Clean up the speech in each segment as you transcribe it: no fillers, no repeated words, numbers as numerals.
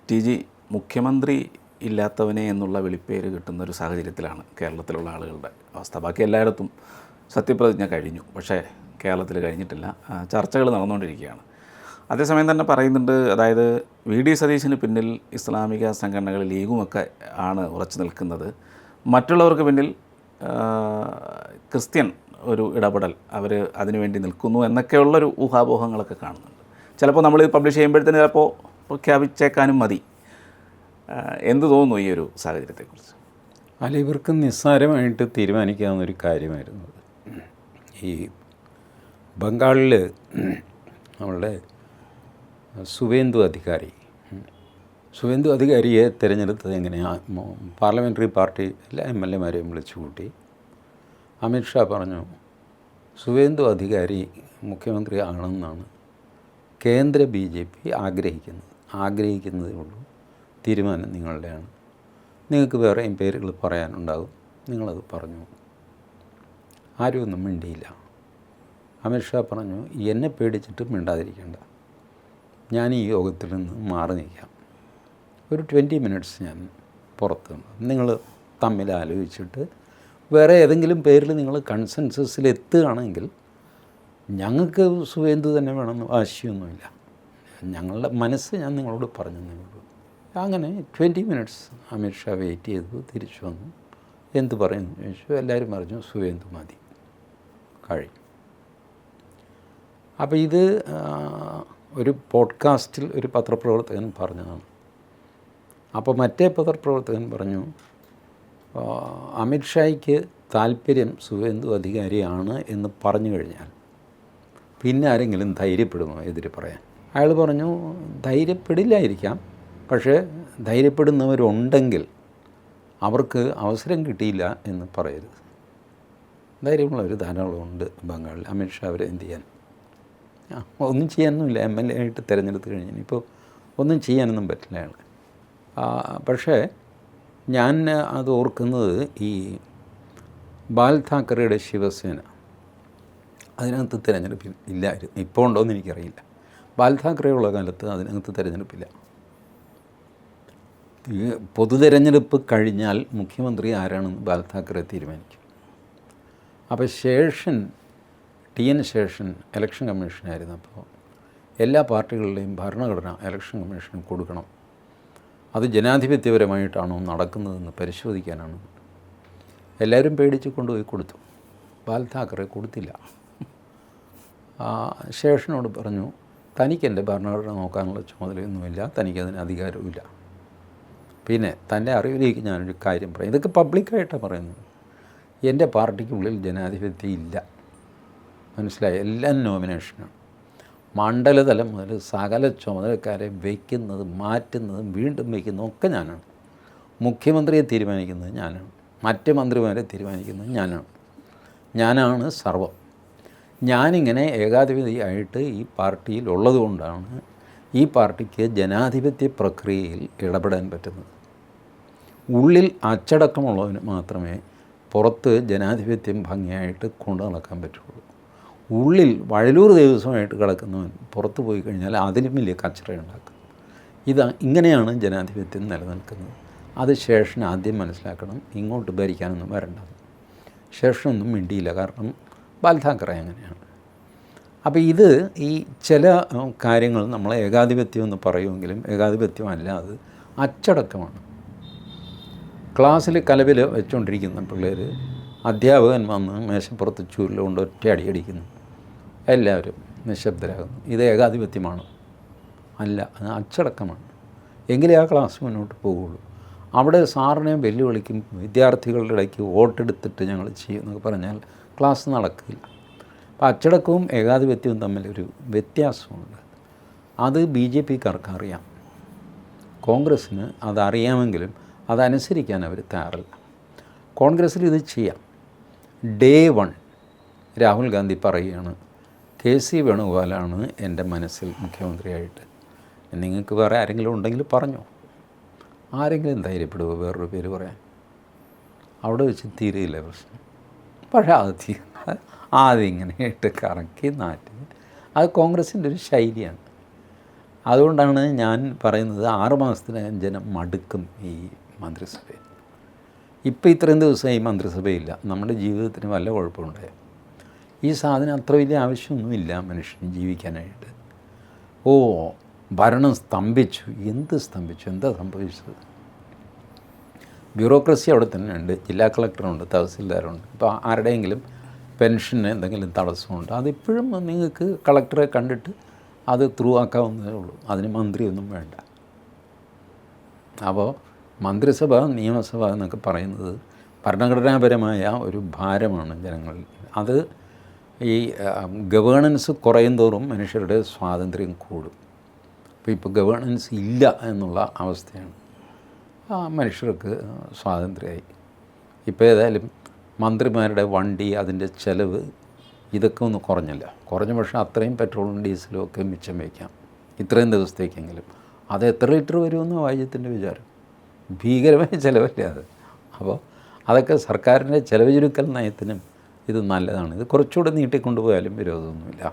T G മുഖ്യമന്ത്രി ഇല്ലാത്തവനെ എന്നുള്ള വിളിപ്പേര് കിട്ടുന്ന ഒരു സാഹചര്യത്തിലാണ് കേരളത്തിലുള്ള ആളുകളുടെ അവസ്ഥ. ബാക്കി എല്ലായിടത്തും സത്യപ്രതിജ്ഞ കഴിഞ്ഞു, പക്ഷേ കേരളത്തിൽ കഴിഞ്ഞിട്ടില്ല. ചർച്ചകൾ നടന്നുകൊണ്ടിരിക്കുകയാണ്. അതേസമയം തന്നെ പറയുന്നുണ്ട്, അതായത് വി ഡി സതീശന് പിന്നിൽ ഇസ്ലാമിക സംഘടനകൾ ലീഗുമൊക്കെ ആണ് ഉറച്ചു നിൽക്കുന്നത്, മറ്റുള്ളവർക്ക് പിന്നിൽ ക്രിസ്ത്യൻ ഒരു ഇടപെടൽ, അവർ അതിനുവേണ്ടി നിൽക്കുന്നു എന്നൊക്കെയുള്ളൊരു ഊഹാപോഹങ്ങളൊക്കെ കാണുന്നുണ്ട്. ചിലപ്പോൾ നമ്മൾ പബ്ലിഷ് ചെയ്യുമ്പോഴത്തേന് ചിലപ്പോൾ പ്രഖ്യാപിച്ചേക്കാനും മതി. എന്ത് തോന്നുന്നു ഈ ഒരു സാഹചര്യത്തെക്കുറിച്ച്? അല്ല, ഇവർക്ക് നിസ്സാരമായിട്ട് തീരുമാനിക്കാവുന്നൊരു കാര്യമായിരുന്നു ഈ ബംഗാളിൽ നമ്മളുടെ സുവേന്ദു അധികാരിയെ തിരഞ്ഞെടുത്തത് എങ്ങനെയാണ്? പാർലമെൻ്ററി പാർട്ടി എല്ലാ MLA-മാരെയും വിളിച്ചു കൂട്ടി. അമിത്ഷാ പറഞ്ഞു, സുവേന്ദു അധികാരി മുഖ്യമന്ത്രി ആകണമെന്നാണ് കേന്ദ്ര BJP ആഗ്രഹിക്കുന്നതേ ഉള്ളൂ, തീരുമാനം നിങ്ങളുടെയാണ്, നിങ്ങൾക്ക് വേറെയും പേരുകൾ പറയാനുണ്ടാകും, നിങ്ങളത് പറഞ്ഞു. ആരും ഒന്നും മിണ്ടിയില്ല. അമിത്ഷാ പറഞ്ഞു, എന്നെ പേടിച്ചിട്ട് മിണ്ടാതിരിക്കേണ്ട, ഞാൻ ഈ യോഗത്തിൽ നിന്ന് മാറി നിൽക്കാം, ഒരു 20 മിനിറ്റ്സ് ഞാൻ പുറത്ത് നിന്ന്, നിങ്ങൾ തമ്മിൽ ആലോചിച്ചിട്ട് വേറെ ഏതെങ്കിലും പേരിൽ നിങ്ങൾ കൺസെൻസസിൽ എത്തുകയാണെങ്കിൽ ഞങ്ങൾക്ക് സുവേന്ദു തന്നെ വേണമെന്ന് വാശിയൊന്നുമില്ല, ഞങ്ങളുടെ മനസ്സ് ഞാൻ നിങ്ങളോട് പറഞ്ഞതേ ഉള്ളൂ. അങ്ങനെ 20 മിനിറ്റ്സ് അമിത്ഷാ വെയിറ്റ് ചെയ്തു, തിരിച്ചു വന്നു. എന്ത് പറയുന്നു ചോദിച്ചു. എല്ലാവരും പറഞ്ഞു സുവേന്ദു മതി, കഴിഞ്ഞു. അപ്പോൾ ഇത് ഒരു പോഡ്കാസ്റ്റിൽ ഒരു പത്രപ്രവർത്തകൻ പറഞ്ഞതാണ്. അപ്പോൾ മറ്റേ പത്രപ്രവർത്തകൻ പറഞ്ഞു, അമിത്ഷായ്ക്ക് താല്പര്യം സുവേന്ദു അധികാരിയാണ് എന്ന് പറഞ്ഞു കഴിഞ്ഞാൽ പിന്നെ ആരെങ്കിലും ധൈര്യപ്പെടുമോ എതിര് പറയാൻ? അയാൾ പറഞ്ഞു, ധൈര്യപ്പെടില്ലായിരിക്കാം, പക്ഷേ ധൈര്യപ്പെടുന്നവരുണ്ടെങ്കിൽ അവർക്ക് അവസരം കിട്ടിയില്ല എന്ന് പറയരുത്. ധൈര്യമുള്ളവർ ധാരാളമുണ്ട് ബംഗാളിൽ. അമിത്ഷാ അവരെ എന്ത് ചെയ്യാൻ? ഒന്നും ചെയ്യാനൊന്നുമില്ല, MLA ആയിട്ട് തിരഞ്ഞെടുത്ത് കഴിഞ്ഞാൽ ഇപ്പോൾ ഒന്നും ചെയ്യാനൊന്നും പറ്റില്ല അയാൾ. പക്ഷേ ഞാൻ അത് ഓർക്കുന്നത്, ഈ ബാൽ താക്കറെയുടെ ശിവസേന അതിനകത്ത് തിരഞ്ഞെടുപ്പ് ഇല്ലായിരുന്നു. ഇപ്പോൾ ഉണ്ടോയെന്ന് എനിക്കറിയില്ല. ബാൽ താക്കറെയുള്ള കാലത്ത് അതിനകത്ത് തിരഞ്ഞെടുപ്പില്ല. ഈ പൊതു തിരഞ്ഞെടുപ്പ് കഴിഞ്ഞാൽ മുഖ്യമന്ത്രി ആരാണെന്ന് ബാൽ താക്കറെ തീരുമാനിക്കും. അപ്പോൾ TN ശേഷൻ ഇലക്ഷൻ കമ്മീഷനായിരുന്നപ്പോൾ എല്ലാ പാർട്ടികളുടെയും ഭരണഘടന ഇലക്ഷൻ കമ്മീഷന് കൊടുക്കണം. അത് ജനാധിപത്യപരമായിട്ടാണോ നടക്കുന്നതെന്ന് പരിശോധിക്കാനാണ്. എല്ലാവരും പേടിച്ച് കൊണ്ടുപോയി കൊടുത്തു. ബാൽ താക്കറെ കൊടുത്തില്ല. ശേഷനോട് പറഞ്ഞു, തനിക്കെൻ്റെ ഭരണഘടന നോക്കാനുള്ള ചുമതലയൊന്നുമില്ല, തനിക്കതിന് അധികാരവുമില്ല. പിന്നെ തൻ്റെ അറിവിലേക്ക് ഞാനൊരു കാര്യം പറയും, ഇതൊക്കെ പബ്ലിക്കായിട്ടാണ് പറയുന്നത്. എൻ്റെ പാർട്ടിക്കുള്ളിൽ ജനാധിപത്യം ഇല്ല, മനസ്സിലായി? എല്ലാം നോമിനേഷനാണ്. മണ്ഡലതലം മുതൽ സകല ചുമതലക്കാരെ വയ്ക്കുന്നതും മാറ്റുന്നതും വീണ്ടും വയ്ക്കുന്നതും ഒക്കെ ഞാനാണ്. മുഖ്യമന്ത്രിയെ തീരുമാനിക്കുന്നത് ഞാനാണ്, മറ്റ് മന്ത്രിമാരെ തീരുമാനിക്കുന്നത് ഞാനാണ് സർവം. ഞാനിങ്ങനെ ഏകാധിപതിയായിട്ട് ഈ പാർട്ടിയിൽ ഉള്ളതുകൊണ്ടാണ് ഈ പാർട്ടിക്ക് ജനാധിപത്യ പ്രക്രിയയിൽ ഇടപെടാൻ പറ്റുന്നത്. ഉള്ളിൽ അച്ചടക്കമുള്ളവന് മാത്രമേ പുറത്ത് ജനാധിപത്യം ഭംഗിയായിട്ട് കൊണ്ടു നടക്കാൻ പറ്റുള്ളൂ. ഉള്ളിൽ വഴലൂർ ദേവസ്വമായിട്ട് കിടക്കുന്നവൻ പുറത്ത് പോയി കഴിഞ്ഞാൽ അതിലും വലിയ കച്ചറയുണ്ടാക്കും. ഇങ്ങനെയാണ് ജനാധിപത്യം നിലനിൽക്കുന്നത്. അത് ശേഷൻ ആദ്യം മനസ്സിലാക്കണം, ഇങ്ങോട്ട് ഭരിക്കാനൊന്നും വരേണ്ടത്. ശേഷനൊന്നും മിണ്ടിയില്ല, കാരണം ബാൽ താക്കറെ അങ്ങനെയാണ്. അപ്പോൾ ഇത് ഈ ചില കാര്യങ്ങൾ നമ്മൾ ഏകാധിപത്യം എന്ന് പറയുമെങ്കിലും ഏകാധിപത്യമല്ല, അത് അച്ചടക്കമാണ്. ക്ലാസ്സിൽ കലവിൽ വെച്ചുകൊണ്ടിരിക്കുന്ന പിള്ളേർ അധ്യാപകൻ വന്ന് മേശപ്പുറത്ത് ചൂരിൽ കൊണ്ട് ഒറ്റ അടിയടിക്കുന്നു, എല്ലാവരും നിശബ്ദരാകുന്നു. ഇത് ഏകാധിപത്യമാണ്? അല്ല, അത് അച്ചടക്കമാണ്. എങ്കിലേ ആ ക്ലാസ് മുന്നോട്ട് പോവുകയുള്ളൂ. അവിടെ സാറിനെ വെല്ലുവിളിക്കും, വിദ്യാർത്ഥികളുടെ ഇടയ്ക്ക് വോട്ടെടുത്തിട്ട് ഞങ്ങൾ ചെയ്യും എന്നൊക്കെ പറഞ്ഞാൽ ക്ലാസ് നടക്കില്ല. അപ്പോൾ അച്ചടക്കവും ഏകാധിപത്യവും തമ്മിലൊരു വ്യത്യാസമുണ്ട്. അത് BJPക്കാർക്ക് അറിയാം. കോൺഗ്രസ്സിന് അതറിയാമെങ്കിലും അതനുസരിക്കാൻ അവർ തയ്യാറല്ല. കോൺഗ്രസ്സിൽ ഇത് ചെയ്യാം. Day 1 രാഹുൽ ഗാന്ധി പറയുകയാണ്, KC വേണുഗോപാലാണ് എൻ്റെ മനസ്സിൽ മുഖ്യമന്ത്രിയായിട്ട്. നിങ്ങൾക്ക് വേറെ ആരെങ്കിലും ഉണ്ടെങ്കിൽ പറഞ്ഞോ. ആരെങ്കിലും ധൈര്യപ്പെടുമോ വേറൊരു പേര് പറയാൻ? അവിടെ വെച്ച് തീരെയില്ല പ്രശ്നം. പക്ഷേ അതിങ്ങനെ ഇട്ട് കറക്കി നാട്ടി, അത് കോൺഗ്രസിൻ്റെ ഒരു ശൈലിയാണ്. അതുകൊണ്ടാണ് ഞാൻ പറയുന്നത് 6 മാസത്തിനകം ജനം മടുക്കും ഈ മന്ത്രിസഭയിൽ. ഇപ്പോൾ ഇത്രയും ദിവസം ഈ മന്ത്രിസഭയില്ല, നമ്മുടെ ജീവിതത്തിന് വല്ല കുഴപ്പമുണ്ടായോ? ഈ സാധനം അത്ര വലിയ ആവശ്യമൊന്നുമില്ല മനുഷ്യന് ജീവിക്കാനായിട്ട്. ഭരണം സ്തംഭിച്ചു. എന്ത് സ്തംഭിച്ചു? എന്താ സംഭവിച്ചത്? ബ്യൂറോക്രസി അവിടെ തന്നെ ഉണ്ട്. ജില്ലാ കളക്ടറുണ്ട്, തഹസിൽദാരുണ്ട്. ഇപ്പോൾ ആരുടെയെങ്കിലും പെൻഷന് എന്തെങ്കിലും തടസ്സമുണ്ട്, അതിപ്പോഴും നിങ്ങൾക്ക് കളക്ടറെ കണ്ടിട്ട് അത് ത്രൂ ആക്കാവുന്നതേ ഉള്ളൂ. അതിന് മന്ത്രിയൊന്നും വേണ്ട. അപ്പോൾ മന്ത്രിസഭ, നിയമസഭ എന്നൊക്കെ പറയുന്നത് ഭരണഘടനാപരമായ ഒരു ഭാരമാണ് ജനങ്ങളിൽ. അത് ഈ ഗവേണൻസ് കുറയും തോറും മനുഷ്യരുടെ സ്വാതന്ത്ര്യം കൂടും. ഇപ്പോൾ ഗവേണൻസ് ഇല്ല എന്നുള്ള അവസ്ഥയാണ്. മനുഷ്യർക്ക് സ്വാതന്ത്ര്യമായി. ഇപ്പോൾ ഏതായാലും മന്ത്രിമാരുടെ വണ്ടി, അതിൻ്റെ ചിലവ്, ഇതൊക്കെ ഒന്ന് കുറഞ്ഞ പക്ഷേ അത്രയും പെട്രോളും ഡീസലും ഒക്കെ മിച്ചം വയ്ക്കാം ഇത്രയും ദിവസത്തേക്കെങ്കിലും. അത് എത്ര ലിറ്റർ വരുമെന്ന് വായിച്ചത്തിൻ്റെ വിചാരം. ഭീകരമായ ചിലവല്ലേ അത്. അപ്പോൾ അതൊക്കെ സർക്കാരിൻ്റെ ചിലവ് ചുരുക്കൽ നയത്തിനും ഇത് നല്ലതാണ്. ഇത് കുറച്ചുകൂടെ നീട്ടിക്കൊണ്ടുപോയാലും വിരോധമൊന്നുമില്ല.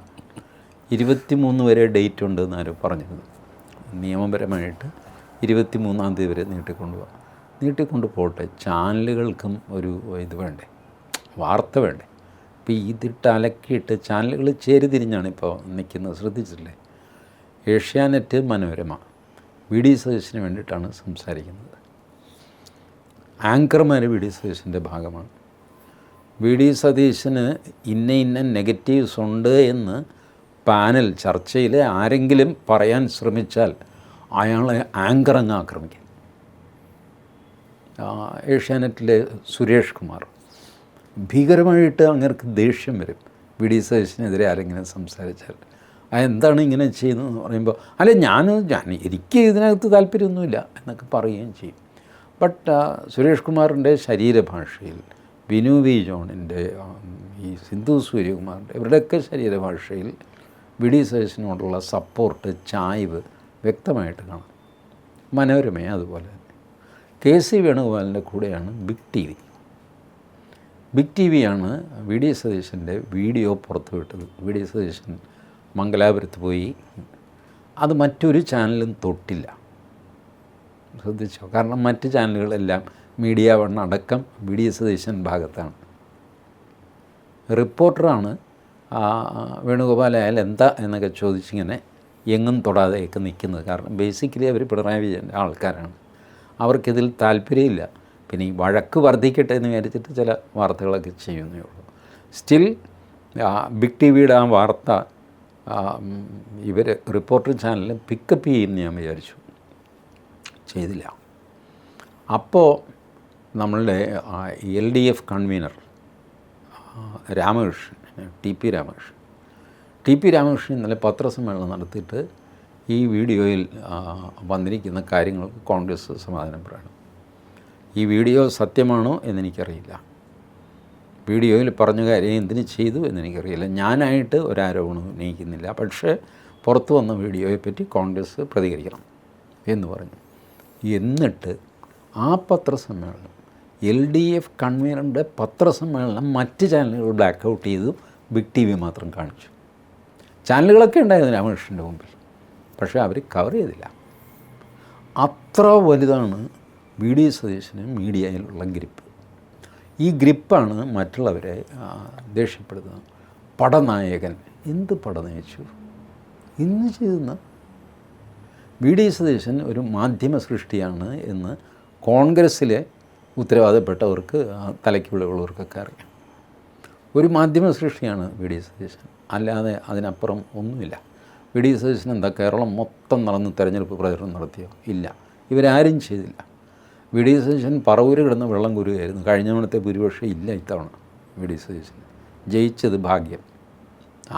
23 വരെ ഡേറ്റ് ഉണ്ട് എന്നാരും പറഞ്ഞത്. നിയമപരമായിട്ട് 23-ാം തീയതി വരെ നീട്ടിക്കൊണ്ട് പോട്ടെ. ചാനലുകൾക്കും ഒരു ഇത് വേണ്ടേ, വാർത്ത വേണ്ടേ? ഇപ്പോൾ ഇതിട്ട് അലക്കിയിട്ട് ചാനലുകൾ ചേരിതിരിഞ്ഞാണ് ഇപ്പോൾ നിൽക്കുന്നത്, ശ്രദ്ധിച്ചില്ലേ? ഏഷ്യാനെറ്റ്, മനോരമ വി ഡി സതീശന് വേണ്ടിയിട്ടാണ് സംസാരിക്കുന്നത്. ആങ്കർമാർ വി ഡി സതീശൻ്റെ ഭാഗമാണ്. വി ഡി സതീശന് ഇന്ന നെഗറ്റീവ്സ് ഉണ്ട് എന്ന് പാനൽ ചർച്ചയിൽ ആരെങ്കിലും പറയാൻ ശ്രമിച്ചാൽ അയാളെ ആങ്കർ അങ്ങ് ആക്രമിക്കും. ഏഷ്യാനെറ്റിലെ സുരേഷ് കുമാർ ഭീകരമായിട്ട് അങ്ങേർക്ക് ദേഷ്യം വരും വി ഡി സതീശനെതിരെ ആരെങ്കിലും സംസാരിച്ചാൽ. എന്താണ് ഇങ്ങനെ ചെയ്യുന്നതെന്ന് പറയുമ്പോൾ, അല്ല എനിക്ക് ഇതിനകത്ത് താല്പര്യമൊന്നുമില്ല എന്നൊക്കെ പറയുകയും ചെയ്യും. ബട്ട് സുരേഷ് കുമാറിൻ്റെ ശരീരഭാഷയിൽ, വിനു വി ജോണിൻ്റെ, ഈ സിന്ധു സൂര്യകുമാറിൻ്റെ, ഇവരുടെയൊക്കെ ശരീരഭാഷയിൽ വി ഡി സതീശനോടുള്ള സപ്പോർട്ട്, ചായ്വ് വ്യക്തമായിട്ട് കാണാം. മനോരമയെ അതുപോലെ തന്നെ. കെ സി വേണുഗോപാലിൻ്റെ കൂടെയാണ് ബിഗ് ടി വിയാണ് വി ഡി സതീശൻ്റെ വീഡിയോ പുറത്തുവിട്ടത്. വി ഡി സതീശൻ മംഗലാപുരത്ത് പോയി. അത് മറ്റൊരു ചാനലും തൊട്ടില്ല, ശ്രദ്ധിച്ചോ? കാരണം മറ്റ് ചാനലുകളെല്ലാം മീഡിയ വൺ അടക്കം വി ഡി സതീശൻ ഭാഗത്താണ്. റിപ്പോർട്ടറാണ് വേണുഗോപാൽ അയാൾ എന്താ എന്നൊക്കെ ചോദിച്ചിങ്ങനെ എങ്ങും തൊടാതെയൊക്കെ നിൽക്കുന്നത്. കാരണം ബേസിക്കലി അവർ പിണറായി വിജയൻ്റെ ആൾക്കാരാണ്, അവർക്കിതിൽ താല്പര്യമില്ല. പിന്നെ ഈ വഴക്ക് വർദ്ധിക്കട്ടെ എന്ന് വിചാരിച്ചിട്ട് ചില വാർത്തകളൊക്കെ ചെയ്യുന്നേ ഉള്ളൂ. സ്റ്റിൽ ബിഗ് ടി വിയുടെ ആ വാർത്ത ഇവർ റിപ്പോർട്ടർ ചാനൽ പിക്കപ്പ് ചെയ്യുമെന്ന് ഞാൻ വിചാരിച്ചു, ചെയ്തില്ല. അപ്പോൾ നമ്മളുടെ LDF convener Ramakrishnan, T P Ramakrishnan ഇന്നലെ പത്രസമ്മേളനം നടത്തിയിട്ട് ഈ വീഡിയോയിൽ വന്നിരിക്കുന്ന കാര്യങ്ങൾക്ക് കോൺഗ്രസ് സമാധാനം പറയണം. ഈ വീഡിയോ സത്യമാണോ എന്നെനിക്കറിയില്ല, വീഡിയോയിൽ പറഞ്ഞ കാര്യം എന്തിന് ചെയ്തു എന്നെനിക്കറിയില്ല. ഞാനായിട്ട് ഒരാരോപണവും ഉന്നയിക്കുന്നില്ല, പക്ഷേ പുറത്തു വന്ന വീഡിയോയെപ്പറ്റി കോൺഗ്രസ് പ്രതികരിക്കണം എന്ന് പറഞ്ഞു. എന്നിട്ട് ആ പത്രസമ്മേളനം, LDF കൺവീനറിൻ്റെ പത്രസമ്മേളനം മറ്റ് ചാനലുകൾ ബ്ലാക്ക് ഔട്ട് ചെയ്തു, ബിഗ് ടി വി മാത്രം കാണിച്ചു. ചാനലുകളൊക്കെ ഉണ്ടായിരുന്നു രാമകൃഷ്ണൻ്റെ മുമ്പിൽ, പക്ഷേ അവർ കവർ ചെയ്തില്ല. അത്ര വലുതാണ് വി ഡി സതീശന് മീഡിയയിലുള്ള ഗ്രിപ്പ്. ഈ ഗ്രിപ്പാണ് മറ്റുള്ളവരെ ദേഷ്യപ്പെടുന്നത്. പടനായകൻ, എന്ത് പടനയിച്ചു ഇന്ന് ചെയ്യുന്ന വി ഡി സതീശൻ ഒരു മാധ്യമ സൃഷ്ടിയാണ് എന്ന് കോൺഗ്രസ്സിലെ ഉത്തരവാദപ്പെട്ടവർക്ക്, തലയ്ക്ക് വിളവുള്ളവർക്കൊക്കെ അറിയാം. ഒരു മാധ്യമ സൃഷ്ടിയാണ് വി ഡി സതീശൻ, അല്ലാതെ അതിനപ്പുറം ഒന്നുമില്ല. വി ഡി സതീശൻ എന്താ കേരളം മൊത്തം നടന്ന് തെരഞ്ഞെടുപ്പ് പ്രചരണം നടത്തിയോ? ഇല്ല, ഇവരാരും ചെയ്തില്ല. വി ഡി സതീശൻ പറവൂര് കിടന്ന് വെള്ളം കുരുകയായിരുന്നു. കഴിഞ്ഞ തവണത്തെ ഭൂരിപക്ഷം ഇല്ല ഇത്തവണ വി ഡി സതീശൻ. ജയിച്ചത് ഭാഗ്യം,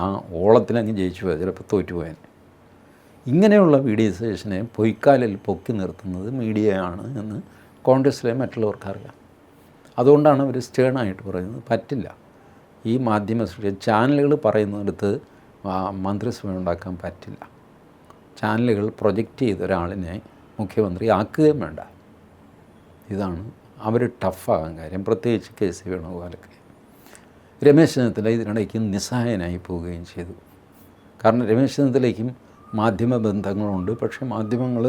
ആ ഓളത്തിലങ്ങ് ജയിച്ചു പോയാൽ ചിലപ്പോൾ തോറ്റുപോയാൻ. ഇങ്ങനെയുള്ള വി ഡി സതീശനെ പൊയ്ക്കാലിൽ പൊക്കി നിർത്തുന്നത് മീഡിയയാണ് എന്ന് കോൺഗ്രസ്സിലെ മറ്റുള്ളവർക്കറിയാം. അതുകൊണ്ടാണ് അവർ സ്റ്റേണായിട്ട് പറയുന്നത് പറ്റില്ല, ഈ മാധ്യമ സൃഷ്ടി ചാനലുകൾ പറയുന്നിടത്ത് മന്ത്രിസഭ ഉണ്ടാക്കാൻ പറ്റില്ല. ചാനലുകൾ പ്രൊജക്റ്റ് ചെയ്ത ഒരാളിനെ മുഖ്യമന്ത്രി ആക്കുകയും വേണ്ട. ഇതാണ് അവർ ടഫാകാൻ കാര്യം, പ്രത്യേകിച്ച് കെ സി വേണുഗോപാലൊക്കെ. രമേശ് ചെന്നിത്തല ഇതിനിടയ്ക്ക് നിസ്സഹായനായി പോവുകയും ചെയ്തു. കാരണം രമേശ് ചെന്നിത്തലയ്ക്കും മാധ്യമ ബന്ധങ്ങളുണ്ട്. പക്ഷേ മാധ്യമങ്ങൾ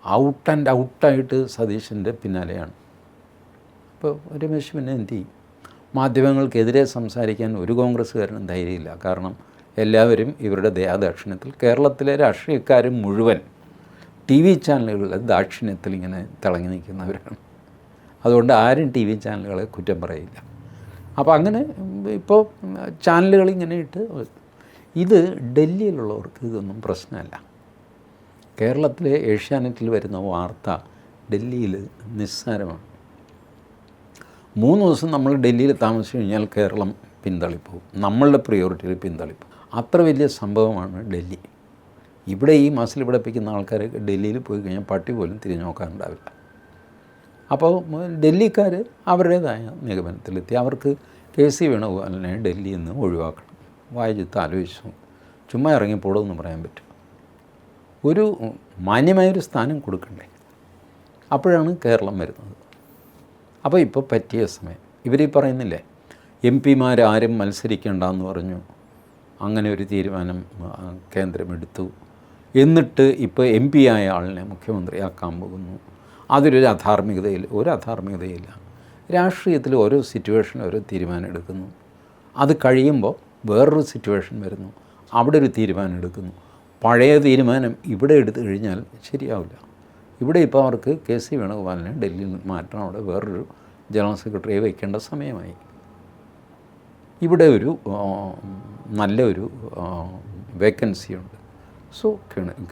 ഔട്ട് ആൻഡ് ഔട്ടായിട്ട് സതീശൻ്റെ പിന്നാലെയാണ്. ഇപ്പോൾ രമേശ് പിന്നെ എന്ത് ചെയ്യും? മാധ്യമങ്ങൾക്കെതിരെ സംസാരിക്കാൻ ഒരു കോൺഗ്രസ്സുകാരനും ധൈര്യമില്ല. കാരണം എല്ലാവരും ഇവരുടെ ദയാദാക്ഷിണ്യത്തിൽ, കേരളത്തിലെ രാഷ്ട്രീയക്കാരും മുഴുവൻ ടി വി ചാനലുകളുടെ ദാക്ഷിണ്യത്തിൽ ഇങ്ങനെ തിളങ്ങി നിൽക്കുന്നവരാണ്. അതുകൊണ്ട് ആരും ടി വി ചാനലുകളെ കുറ്റം പറയില്ല. അപ്പോൾ അങ്ങനെ ഇപ്പോൾ ചാനലുകൾ ഇങ്ങനെ ഇട്ട്, ഇത് ഡൽഹിയിലുള്ളവർക്ക് ഇതൊന്നും പ്രശ്നമല്ല. കേരളത്തിലെ ഏഷ്യാനെറ്റിൽ വരുന്ന വാർത്ത ഡൽഹിയിൽ നിസ്സാരമാണ്. 3 ദിവസം നമ്മൾ ഡൽഹിയിൽ താമസിച്ചു കഴിഞ്ഞാൽ കേരളം പിന്തള്ളിപ്പോവും, നമ്മളുടെ പ്രിയോറിറ്റിയിൽ പിന്തള്ളിപ്പോവും. അത്ര വലിയ സംഭവമാണ് ഡൽഹി. ഇവിടെ ഈ മസിൽ പിടിപ്പിക്കുന്ന ആൾക്കാർ ഡൽഹിയിൽ പോയി കഴിഞ്ഞാൽ പട്ടി പോലും തിരിഞ്ഞു നോക്കാനുണ്ടാവില്ല. അപ്പോൾ ഡൽഹിക്കാർ അവരുടേതായ നിഗമനത്തിലെത്തി. അവർക്ക് KC വേണുഗോപാലിനെ ഡൽഹിയിൽ നിന്ന് ഒഴിവാക്കണം. വായിച്ചിട്ട് ആലോചിച്ചു, ചുമ്മാ ഇറങ്ങിപ്പോടുമെന്ന് പറയാൻ പറ്റും. ഒരു മാന്യമായൊരു സ്ഥാനം കൊടുക്കണ്ടേ? അപ്പോഴാണ് കേരളം വരുന്നത്. അപ്പോൾ ഇപ്പോൾ പറ്റിയ സമയം. ഇവർ പറയുന്നില്ലേ, MP മാരാരും മത്സരിക്കേണ്ടെന്ന് പറഞ്ഞു. അങ്ങനെ ഒരു തീരുമാനം കേന്ദ്രമെടുത്തു. എന്നിട്ട് ഇപ്പോൾ MP ആയ ആളിനെ മുഖ്യമന്ത്രിയാക്കാൻ പോകുന്നു. ഒരു അധാർമികതയില്ല. രാഷ്ട്രീയത്തിൽ ഓരോ സിറ്റുവേഷൻ ഓരോ തീരുമാനം എടുക്കുന്നു. അത് കഴിയുമ്പോൾ വേറൊരു സിറ്റുവേഷൻ വരുന്നു, അവിടെ ഒരു തീരുമാനം എടുക്കുന്നു. പഴയ തീരുമാനം ഇവിടെ എടുത്തു കഴിഞ്ഞാൽ ശരിയാവില്ല. ഇവിടെ ഇപ്പോൾ അവർക്ക് KC വേണുഗോപാലിനെ ഡൽഹിയിൽ നിന്ന് മാറ്റണം. അവിടെ വേറൊരു ജനറൽ സെക്രട്ടറിയെ വയ്ക്കേണ്ട സമയമായി. ഇവിടെ ഒരു നല്ലൊരു വേക്കൻസിയുണ്ട്. സോ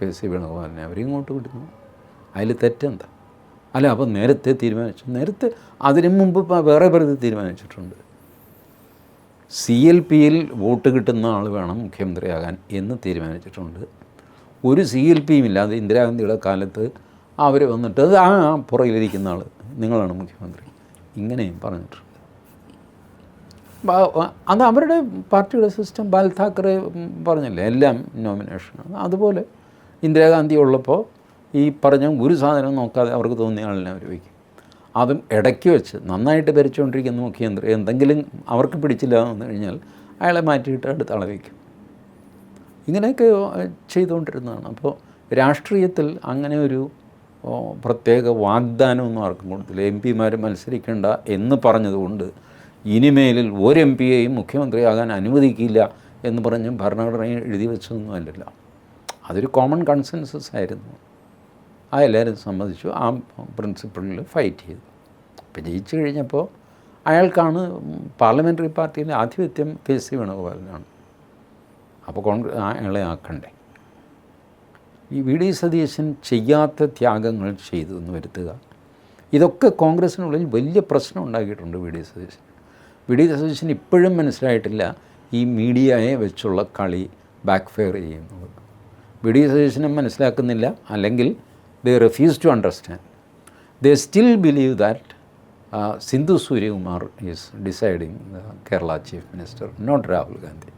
KC വേണുഗോപാലിനെ അവരിങ്ങോട്ട് വിടുന്നു. അതിൽ തെറ്റെന്താ? അല്ല, അപ്പോൾ നേരത്തെ തീരുമാനിച്ചു. അതിനു മുമ്പ് വേറെ വെറുതെ തീരുമാനിച്ചിട്ടുണ്ട്. CLPയിൽ വോട്ട് കിട്ടുന്ന ആൾ വേണം മുഖ്യമന്ത്രിയാകാൻ എന്ന് തീരുമാനിച്ചിട്ടുണ്ട്. ഒരു CLPയും ഇല്ലാതെ ഇന്ദിരാഗാന്ധിയുടെ കാലത്ത് അവർ വന്നിട്ട് പുറകിലിരിക്കുന്ന ആൾ നിങ്ങളാണ് മുഖ്യമന്ത്രി, ഇങ്ങനെയും പറഞ്ഞിട്ടുണ്ട്. അത് അവരുടെ പാർട്ടിയുടെ സിസ്റ്റം. ബാൽ താക്കറെ പറഞ്ഞില്ലേ, എല്ലാം നോമിനേഷനാണ്. അതുപോലെ ഇന്ദിരാഗാന്ധി ഉള്ളപ്പോൾ ഈ പറഞ്ഞ ഒരു സാധനം നോക്കാതെ അവർക്ക് തോന്നിയ ആളിനെ അവർ വയ്ക്കും. അതും ഇടയ്ക്ക് വെച്ച് നന്നായിട്ട് ഭരിച്ചുകൊണ്ടിരിക്കുന്ന മുഖ്യമന്ത്രി എന്തെങ്കിലും അവർക്ക് പിടിച്ചില്ല എന്ന് കഴിഞ്ഞാൽ അയാളെ മാറ്റിയിട്ട് അടുത്ത ആളെ വയ്ക്കും. ഇങ്ങനെയൊക്കെ ചെയ്തുകൊണ്ടിരുന്നതാണ്. അപ്പോൾ രാഷ്ട്രീയത്തിൽ അങ്ങനെ ഒരു പ്രത്യേക വാഗ്ദാനമൊന്നും ആർക്കും കൊടുത്തില്ല. MP മാർ മത്സരിക്കേണ്ട എന്ന് പറഞ്ഞതുകൊണ്ട് ഇനിമേലിൽ ഒരു MP യെയും മുഖ്യമന്ത്രിയാകാൻ അനുവദിക്കില്ല എന്ന് പറഞ്ഞ് ഭരണഘടനയിൽ എഴുതി വെച്ചതൊന്നും അല്ലല്ലോ. അതൊരു കോമൺ കൺസെൻസസ് ആയിരുന്നു. എല്ലാവരും സമ്മതിച്ചു. ആ പ്രിൻസിപ്പിളിൽ ഫൈറ്റ് ചെയ്തു. അപ്പോൾ ജയിച്ചു കഴിഞ്ഞപ്പോൾ അയാൾക്കാണ് പാർലമെൻ്ററി പാർട്ടിയിലെ ആധിപത്യം KC വേണുഗോപാലിനാണ്. അപ്പോൾ അയാളെ ആക്കണ്ടേ? ഈ VD സതീശൻ ചെയ്യാത്ത ത്യാഗങ്ങൾ ചെയ്തു എന്ന് വരുത്തുക, ഇതൊക്കെ കോൺഗ്രസിനുള്ളിൽ വലിയ പ്രശ്നം ഉണ്ടാക്കിയിട്ടുണ്ട്. VD സതീശൻ ഇപ്പോഴും മനസ്സിലായിട്ടില്ല ഈ മീഡിയയെ വെച്ചുള്ള കളി ബാക്ക് ഫെയർ ചെയ്യുന്നത്. VD സതീശനും മനസ്സിലാക്കുന്നില്ല, അല്ലെങ്കിൽ they refuse to understand. They still believe that Sindhu Suryakumar is deciding the Kerala Chief Minister, not Rahul Gandhi.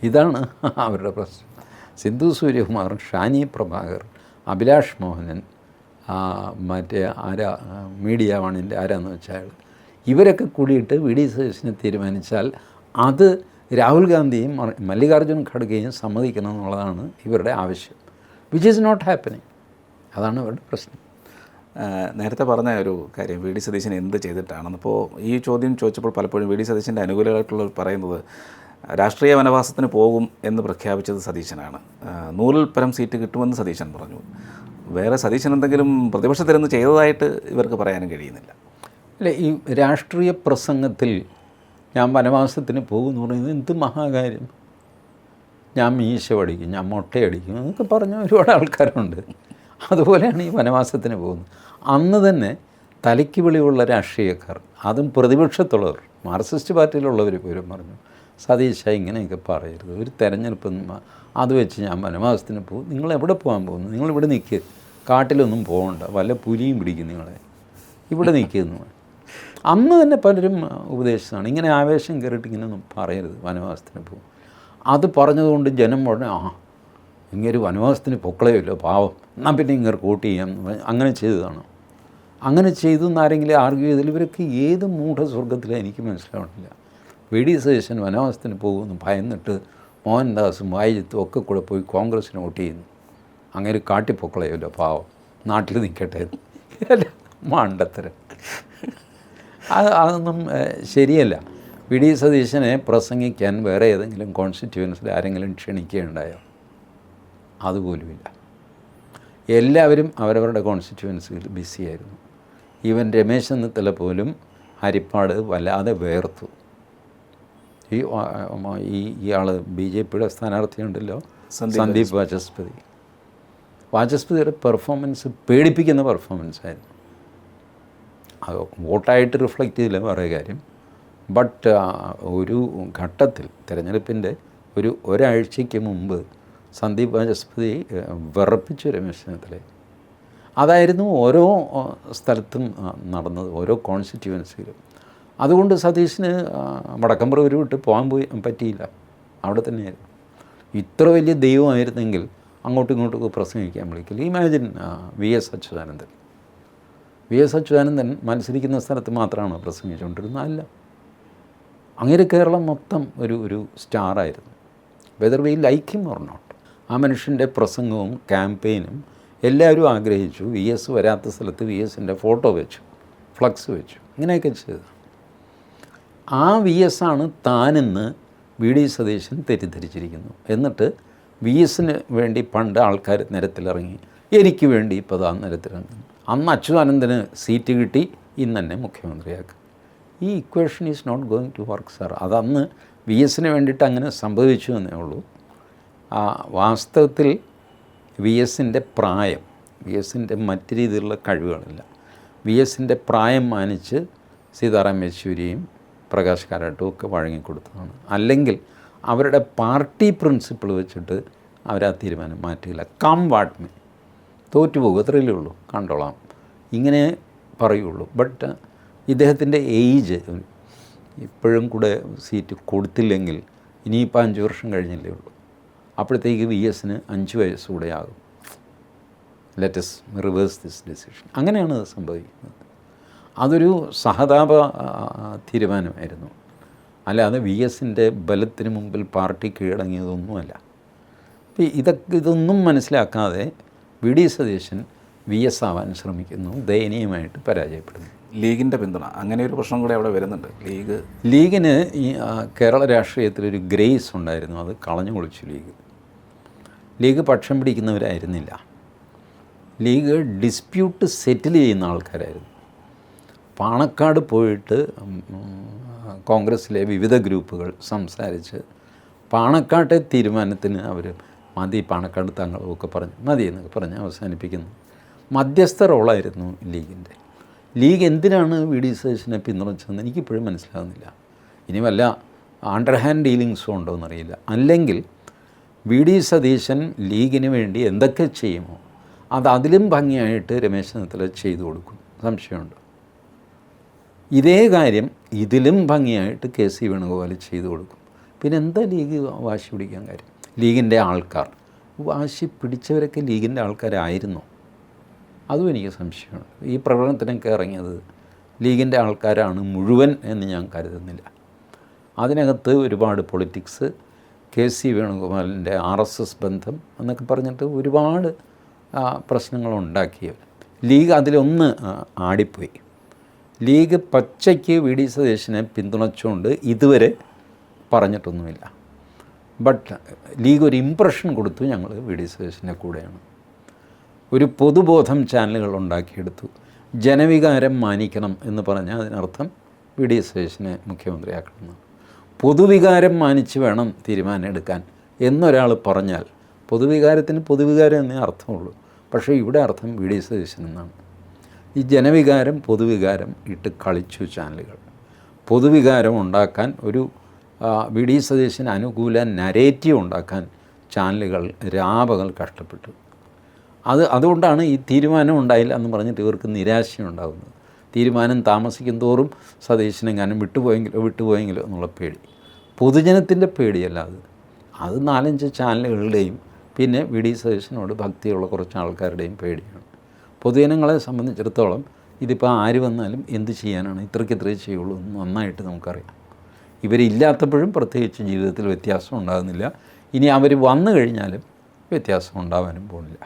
ഇതാണ് അവരുടെ പ്രശ്നം. സിന്ധു സൂര്യകുമാർ, ഷാനി പ്രഭാകർ, അഭിലാഷ് മോഹനൻ, മറ്റേ മീഡിയ വണിൻ്റെ ആരാന്ന് വെച്ചാൽ ഇവരൊക്കെ കൂടിയിട്ട് VD സതീശനെ തീരുമാനിച്ചാൽ അത് രാഹുൽ ഗാന്ധിയും മല്ലികാർജ്ജുൻ ഖഡ്ഗെയും സമ്മതിക്കണം എന്നുള്ളതാണ് ഇവരുടെ ആവശ്യം. Which is not happening. അതാണ് അവരുടെ പ്രശ്നം. നേരത്തെ പറഞ്ഞ ഒരു കാര്യം, VD സതീശൻ എന്ത് ചെയ്തിട്ടാണെന്ന്. ഇപ്പോൾ ഈ ചോദ്യം ചോദിച്ചപ്പോൾ പലപ്പോഴും VD സതീശൻ്റെ അനുകൂലമായിട്ടുള്ളവർ പറയുന്നത് രാഷ്ട്രീയ വനവാസത്തിന് പോകും എന്ന് പ്രഖ്യാപിച്ചത് സതീശനാണ്. 100-ൽ പരം സീറ്റ് കിട്ടുമെന്ന് സതീശൻ പറഞ്ഞു. വേറെ സതീശൻ എന്തെങ്കിലും പ്രതിപക്ഷത്തിരുന്ന് ചെയ്തതായിട്ട് ഇവർക്ക് പറയാനും കഴിയുന്നില്ല. അല്ലേ, ഈ രാഷ്ട്രീയ പ്രസംഗത്തിൽ ഞാൻ വനവാസത്തിന് പോകുമെന്ന് പറയുന്നത് എന്ത് മഹാകാര്യം. ഞാൻ മീശ പഠിക്കും, ഞാൻ മുട്ടയടിക്കും എന്നൊക്കെ പറഞ്ഞ ഒരുപാട് ആൾക്കാരുണ്ട്. അതുപോലെയാണ് ഈ വനവാസത്തിന് പോകുന്നത്. അന്ന് തന്നെ തലയ്ക്ക് വെളിവുള്ള രാഷ്ട്രീയക്കാർ, അതും പ്രതിപക്ഷത്തുള്ളവർ, മാർക്സിസ്റ്റ് പാർട്ടിയിലുള്ളവർ പോലും പറഞ്ഞു, സതീശ ഇങ്ങനെയൊക്കെ പറയരുത്, ഒരു തെരഞ്ഞെടുപ്പ് അത് വെച്ച് ഞാൻ വനവാസത്തിന് പോകും. നിങ്ങൾ എവിടെ പോകാൻ പോകുന്നു? നിങ്ങളിവിടെ നിൽക്കുക, കാട്ടിലൊന്നും പോകണ്ട, വല്ല പുലിയും പിടിക്കും നിങ്ങളെ, ഇവിടെ നിൽക്കുന്നു. അന്ന് തന്നെ പലരും ഉപദേശിച്ചതാണ്, ഇങ്ങനെ ആവേശം കയറിയിട്ട് ഇങ്ങനെയൊന്നും പറയരുത്, വനവാസത്തിന് പോകും. അത് പറഞ്ഞതുകൊണ്ട് ജനം ഉടനെ ഇങ്ങനെ വനവാസത്തിന് പൊക്കളയുമല്ലോ പാവം, എന്നാൽ പിന്നെ ഇങ്ങനെ വോട്ട് ചെയ്യാം, അങ്ങനെ ചെയ്തതാണ്. അങ്ങനെ ചെയ്തു എന്നാരെങ്കിലും ആർഗ്യൂ ചെയ്തതിൽ ഇവരൊക്കെ ഏത് മൂഢസ്വർഗത്തിലാണ് എനിക്ക് മനസ്സിലാവണില്ല. VD സതീശൻ വനവാസത്തിന് പോകുമെന്ന് ഭയന്നിട്ട് മോഹൻദാസും വായിജത്തും ഒക്കെ കൂടെ പോയി കോൺഗ്രസ്സിന് വോട്ട് ചെയ്യുന്നു. അങ്ങനെ കാട്ടിപ്പൊക്കളയല്ലോ പാവം, നാട്ടിൽ നിൽക്കട്ടെ. മണ്ടത്തരം. അതൊന്നും ശരിയല്ല. വി ഡി സതീശനെ പ്രസംഗിക്കാൻ വേറെ ഏതെങ്കിലും കോൺസ്റ്റിറ്റ്യുവൻസിൽ ആരെങ്കിലും ക്ഷണിക്കുകയുണ്ടായോ? അതുപോലുമില്ല. എല്ലാവരും അവരവരുടെ കോൺസ്റ്റിറ്റ്യുവൻസിയിൽ ബിസിയായിരുന്നു. ഈവൻ രമേശ് ചെന്നിത്തല പോലും ഹരിപ്പാട് വല്ലാതെ വേർത്തു. ഇയാൾ BJPയുടെ സ്ഥാനാർത്ഥിയുണ്ടല്ലോ, സന്ദീപ് വാചസ്പതിയുടെ പെർഫോമൻസ് പേടിപ്പിക്കുന്ന പെർഫോമൻസായിരുന്നു. അത് വോട്ടായിട്ട് റിഫ്ലക്റ്റ് ചെയ്തില്ല വേറെ കാര്യം. ബട്ട് ഒരു ഘട്ടത്തിൽ തിരഞ്ഞെടുപ്പിൻ്റെ ഒരാഴ്ചയ്ക്ക് മുമ്പ് സന്ദീപ് വാചസ്പതി വിറപ്പിച്ചു രമേശ് ചെന്നിത്തലയെ. അതായിരുന്നു ഓരോ സ്ഥലത്തും നടന്നത്, ഓരോ കോൺസ്റ്റിറ്റ്യുവൻസിയിലും. അതുകൊണ്ട് സതീശന് വടക്കമ്പുറം വിട്ട് പോകാൻ പറ്റിയില്ല, അവിടെ തന്നെയായിരുന്നു. ഇത്ര വലിയ ദൈവമായിരുന്നെങ്കിൽ അങ്ങോട്ടും ഇങ്ങോട്ടും പ്രസംഗിക്കാൻ വിളിക്കില്ല. ഇമാജിൻ VS അച്യുതാനന്ദൻ മത്സരിക്കുന്ന സ്ഥലത്ത് മാത്രമാണ് പ്രസംഗിച്ചുകൊണ്ടിരുന്നത്. അല്ല, അങ്ങനെ കേരളം മൊത്തം ഒരു സ്റ്റാറായിരുന്നു. Whether we like him or not. ആ മനുഷ്യൻ്റെ പ്രസംഗവും ക്യാമ്പയിനും എല്ലാവരും ആഗ്രഹിച്ചു. VS വരാത്ത സ്ഥലത്ത് VSൻ്റെ ഫോട്ടോ വെച്ചു, ഫ്ലക്സ് വെച്ചു, ഇങ്ങനെയൊക്കെ ചെയ്തു. ആ VS ആണ് താനെന്ന് VD സതീശൻ തെറ്റിദ്ധരിച്ചിരിക്കുന്നു. എന്നിട്ട് VSന് വേണ്ടി പണ്ട് ആൾക്കാർ നിരത്തിലിറങ്ങി, എനിക്ക് വേണ്ടി ഇപ്പോൾ താൻ നിരത്തിലിറങ്ങി. അന്ന് അച്യുതാനന്ദന് സീറ്റ് കിട്ടി, ഇന്ന് തന്നെ മുഖ്യമന്ത്രിയാക്കുക. ഈ equation is not going to work sir. അതന്ന് VSന് വേണ്ടിയിട്ട് അങ്ങനെ സംഭവിച്ചു എന്നേ ഉള്ളൂ. വാസ്തവത്തിൽ VSൻ്റെ പ്രായം, VSൻ്റെ മറ്റ് രീതിയിലുള്ള കഴിവുകളില്ല. VSൻ്റെ പ്രായം മാനിച്ച് സീതാറാം യെച്ചൂരിയും പ്രകാശ് കാരാട്ടും ഒക്കെ വഴങ്ങിക്കൊടുത്തതാണ്. അല്ലെങ്കിൽ അവരുടെ പാർട്ടി പ്രിൻസിപ്പിൾ വെച്ചിട്ട് അവരാ തീരുമാനം മാറ്റിയില്ല. കം വാട്ട് മേ, തോറ്റുപോകും, അത്രയല്ലേ ഉള്ളൂ, കണ്ടോളാം, ഇങ്ങനെ പറയുള്ളൂ. ബട്ട് ഇദ്ദേഹത്തിൻ്റെ ഏജ് ഇപ്പോഴും കൂടെ സീറ്റ് കൊടുത്തില്ലെങ്കിൽ ഇനിയിപ്പോൾ 5 വർഷം കഴിഞ്ഞില്ലേ ഉള്ളൂ, അപ്പോഴത്തേക്ക് VSന് 5 വയസ്സ് കൂടെ ആകും. Let's reverse this decision. അങ്ങനെയാണ് അത് സംഭവിക്കുന്നത്. അതൊരു സഹതാപ തീരുമാനമായിരുന്നു, അല്ലാതെ VSൻ്റെ ബലത്തിന് മുമ്പിൽ പാർട്ടി കീഴടങ്ങിയതൊന്നുമല്ല. ഇതൊന്നും മനസ്സിലാക്കാതെ VD സതീശൻ VS ആവാൻ ശ്രമിക്കുന്നു, ദയനീയമായിട്ട് പരാജയപ്പെടുന്നു. ലീഗിൻ്റെ പിന്തുണ, അങ്ങനെ ഒരു പ്രശ്നം കൂടെ അവിടെ വരുന്നുണ്ട്. ലീഗിന് ഈ കേരള രാഷ്ട്രീയത്തിലൊരു ഗ്രേസ് ഉണ്ടായിരുന്നു, അത് കളഞ്ഞു കുളിച്ചു ലീഗ് പക്ഷം പിടിക്കുന്നവരായിരുന്നില്ല. ലീഗ് ഡിസ്പ്യൂട്ട് സെറ്റിൽ ചെയ്യുന്ന ആൾക്കാരായിരുന്നു. പാണക്കാട് പോയിട്ട് കോൺഗ്രസ്സിലെ വിവിധ ഗ്രൂപ്പുകൾ സംസാരിച്ച് പാണക്കാട്ടെ തീരുമാനത്തിന് അവർ മതി, പാണക്കാട് തങ്ങളൊക്കെ പറഞ്ഞ് മതി എന്നൊക്കെ പറഞ്ഞ് അവസാനിപ്പിക്കുന്നു. മധ്യസ്ഥ റോളായിരുന്നു ലീഗിൻ്റെ. ലീഗ് എന്തിനാണ് VD സതീശനെ പിന്തുണച്ചതെന്ന് എനിക്കിപ്പോഴും മനസ്സിലാകുന്നില്ല. ഇനി വല്ല അണ്ടർഹാൻഡ് ഡീലിങ്സും ഉണ്ടോ എന്നറിയില്ല. അല്ലെങ്കിൽ VD സതീശൻ ലീഗിന് വേണ്ടി എന്തൊക്കെ ചെയ്യുമോ അതിലും ഭംഗിയായിട്ട് രമേശ് ചെന്നിത്തല ചെയ്തു കൊടുക്കും, സംശയമുണ്ട്. ഇതേ കാര്യം ഇതിലും ഭംഗിയായിട്ട് KC വേണുഗോപാൽ ചെയ്തു കൊടുക്കും. പിന്നെ എന്താ ലീഗ് വാശി പിടിക്കാൻ കാര്യം? ലീഗിൻ്റെ ആൾക്കാർ വാശി പിടിച്ചവരൊക്കെ ലീഗിൻ്റെ ആൾക്കാരായിരുന്നോ? അതും എനിക്ക് സംശയമുണ്ട്. ഈ പ്രകടനത്തിനൊക്കെ ഇറങ്ങിയത് ലീഗിൻ്റെ ആൾക്കാരാണ് മുഴുവൻ എന്ന് ഞാൻ കരുതുന്നില്ല. അതിനകത്ത് ഒരുപാട് പൊളിറ്റിക്സ്, KC വേണുഗോപാലിൻ്റെ RSS ബന്ധം എന്നൊക്കെ പറഞ്ഞിട്ട് ഒരുപാട് പ്രശ്നങ്ങളുണ്ടാക്കിയവർ. ലീഗ് അതിലൊന്ന് ആടിപ്പോയി. ലീഗ് പച്ചയ്ക്ക് VD സതീശനെ പിന്തുണച്ചുകൊണ്ട് ഇതുവരെ പറഞ്ഞിട്ടൊന്നുമില്ല. ബട്ട് ലീഗ് ഒരു ഇംപ്രഷൻ കൊടുത്തു, ഞങ്ങൾ VD സതീശൻ്റെ കൂടെയാണ്. ഒരു പൊതുബോധം ചാനലുകൾ ഉണ്ടാക്കിയെടുത്തു. ജനവികാരം മാനിക്കണം എന്ന് പറഞ്ഞാൽ അതിനർത്ഥം VD സതീശനെ മുഖ്യമന്ത്രിയാക്കണം. പൊതുവികാരം മാനിച്ച് വേണം തീരുമാനം എടുക്കാൻ എന്നൊരാൾ പറഞ്ഞാൽ പൊതുവികാരത്തിന് പൊതുവികാരം എന്നേ അർത്ഥമുള്ളൂ. പക്ഷേ ഇവിടെ അർത്ഥം VD സതീശൻ എന്നാണ്. ഈ ജനവികാരം പൊതുവികാരം ഇട്ട് കളിച്ചു ചാനലുകൾ. പൊതുവികാരം ഉണ്ടാക്കാൻ ഒരു VD സതീശൻ അനുകൂല നരേറ്റീവ് ഉണ്ടാക്കാൻ ചാനലുകൾ രാപകൽ കഷ്ടപ്പെട്ടു. അതുകൊണ്ടാണ് ഈ തീരുമാനം ഉണ്ടായില്ല എന്ന് പറഞ്ഞിട്ട് ഇവർക്ക് നിരാശയുണ്ടാകുന്നത്. തീരുമാനം താമസിക്കും തോറും സതീശനെങ്ങാനും വിട്ടുപോയെങ്കിലോ എന്നുള്ള പേടി. പൊതുജനത്തിൻ്റെ പേടിയല്ല അത് 4-5 ചാനലുകളുടെയും പിന്നെ VD സതീശനോട് ഭക്തിയുള്ള കുറച്ച് ആൾക്കാരുടെയും പേടിയാണ്. പൊതുജനങ്ങളെ സംബന്ധിച്ചിടത്തോളം ഇതിപ്പോൾ ആര് വന്നാലും എന്ത് ചെയ്യാനാണ്, ഇത്രയ്ക്ക് ചെയ്യുള്ളൂ എന്ന് നന്നായിട്ട് നമുക്കറിയാം. ഇവരില്ലാത്തപ്പോഴും പ്രത്യേകിച്ച് ജീവിതത്തിൽ വ്യത്യാസം ഉണ്ടാകുന്നില്ല. ഇനി അവർ വന്നു കഴിഞ്ഞാലും വ്യത്യാസം ഉണ്ടാവാനും പോകുന്നില്ല.